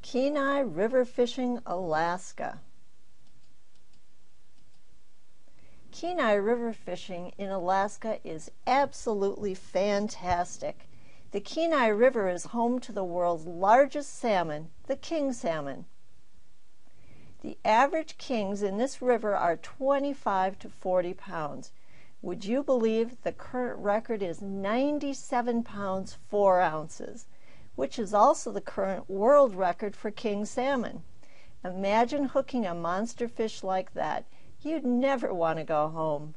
Kenai River Fishing, Alaska. Kenai River fishing in Alaska is absolutely fantastic. The Kenai River is home to the world's largest salmon, the king salmon. The average kings in this river are 25 to 40 pounds. Would you believe the current record is 97 pounds 4 ounces, which is also the current world record for king salmon. Imagine hooking a monster fish like that. You'd never want to go home.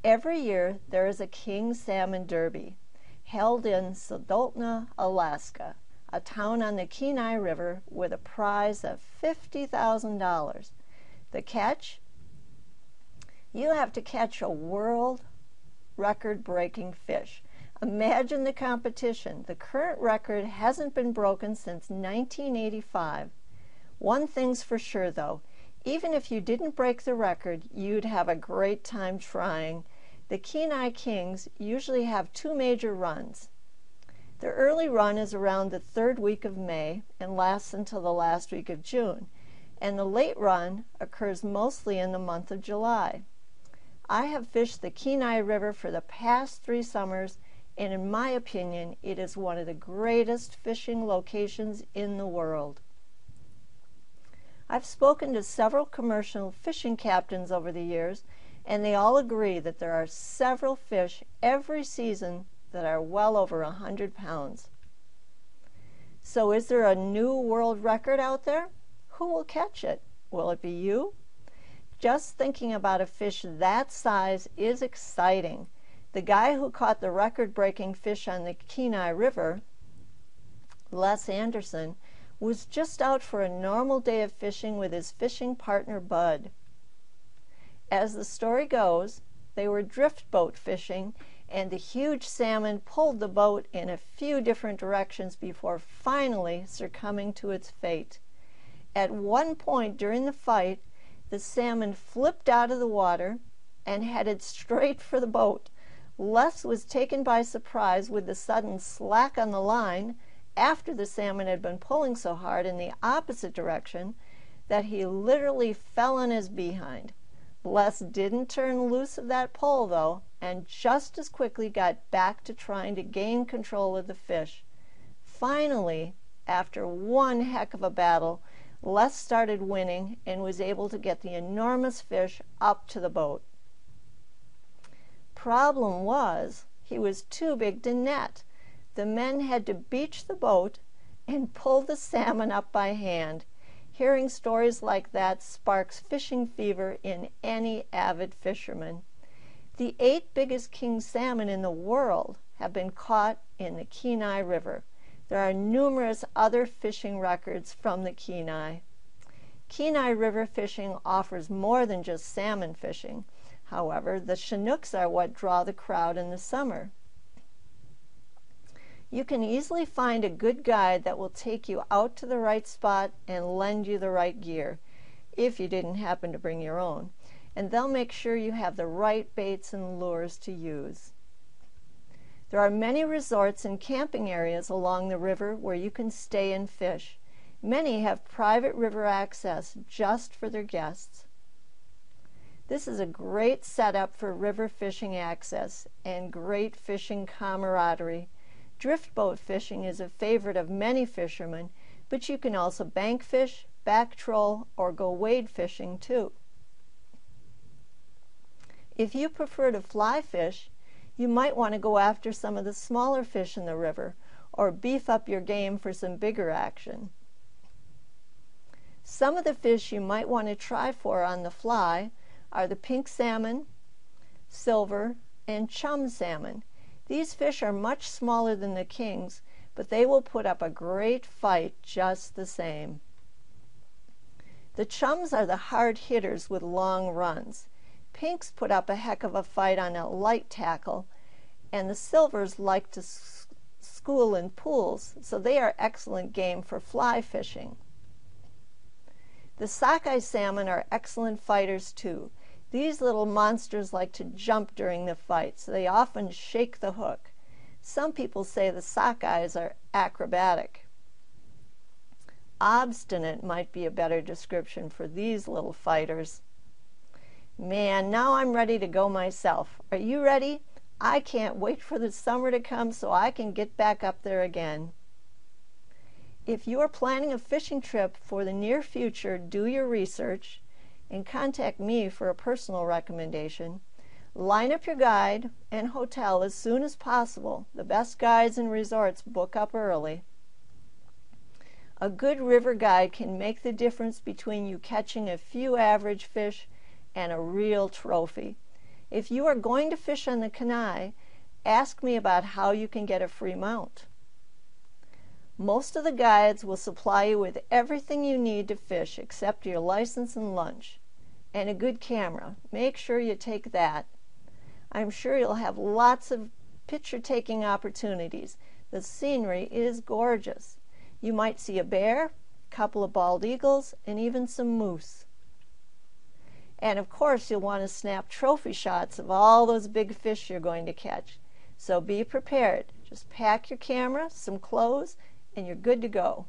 Every year there is a king salmon derby held in Soldotna, Alaska, a town on the Kenai River, with a prize of $50,000. The catch? You have to catch a world record-breaking fish. Imagine the competition. The current record hasn't been broken since 1985. One thing's for sure, though. Even if you didn't break the record, you'd have a great time trying. The Kenai Kings usually have two major runs. The early run is around the third week of May and lasts until the last week of June, and the late run occurs mostly in the month of July. I have fished the Kenai River for the past 3 summers, and in my opinion, it is one of the greatest fishing locations in the world. I've spoken to several commercial fishing captains over the years, and they all agree that there are several fish every season that are well over 100 pounds. So is there a new world record out there? Who will catch it? Will it be you? Just thinking about a fish that size is exciting. The guy who caught the record-breaking fish on the Kenai River, Les Anderson, was just out for a normal day of fishing with his fishing partner Bud. As the story goes, they were drift boat fishing, and the huge salmon pulled the boat in a few different directions before finally succumbing to its fate. At one point during the fight, the salmon flipped out of the water and headed straight for the boat. Les was taken by surprise with the sudden slack on the line after the salmon had been pulling so hard in the opposite direction that he literally fell on his behind. Les didn't turn loose of that pole, though, and just as quickly got back to trying to gain control of the fish. Finally, after one heck of a battle, Les started winning and was able to get the enormous fish up to the boat. Problem was, he was too big to net. The men had to beach the boat and pull the salmon up by hand. Hearing stories like that sparks fishing fever in any avid fisherman. The 8 biggest king salmon in the world have been caught in the Kenai River. There are numerous other fishing records from the Kenai. Kenai River fishing offers more than just salmon fishing. However, the Chinooks are what draw the crowd in the summer. You can easily find a good guide that will take you out to the right spot and lend you the right gear, if you didn't happen to bring your own, and they'll make sure you have the right baits and lures to use. There are many resorts and camping areas along the river where you can stay and fish. Many have private river access just for their guests. This is a great setup for river fishing access and great fishing camaraderie. Drift boat fishing is a favorite of many fishermen, but you can also bank fish, back troll, or go wade fishing too. If you prefer to fly fish, you might want to go after some of the smaller fish in the river, or beef up your game for some bigger action. Some of the fish you might want to try for on the fly are the pink salmon, silver, and chum salmon. These fish are much smaller than the kings, but they will put up a great fight just the same. The chums are the hard hitters with long runs. Pinks put up a heck of a fight on a light tackle, and the silvers like to school in pools, so they are excellent game for fly fishing. The sockeye salmon are excellent fighters too. These little monsters like to jump during the fight, so they often shake the hook. Some people say the sockeyes are acrobatic. Obstinate might be a better description for these little fighters. Man, now I'm ready to go myself. Are you ready? I can't wait for the summer to come so I can get back up there again. If you are planning a fishing trip for the near future, do your research and contact me for a personal recommendation. Line up your guide and hotel as soon as possible. The best guides and resorts book up early. A good river guide can make the difference between you catching a few average fish and a real trophy. If you are going to fish on the Kenai, ask me about how you can get a free mount. Most of the guides will supply you with everything you need to fish except your license and lunch, and a good camera. Make sure you take that. I'm sure you'll have lots of picture-taking opportunities. The scenery is gorgeous. You might see a bear, a couple of bald eagles, and even some moose. And of course, you'll want to snap trophy shots of all those big fish you're going to catch. So be prepared. Just pack your camera, some clothes, and you're good to go.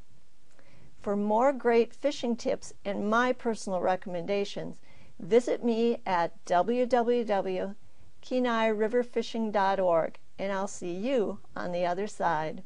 For more great fishing tips and my personal recommendations, visit me at www.kenairiverfishing.org, and I'll see you on the other side.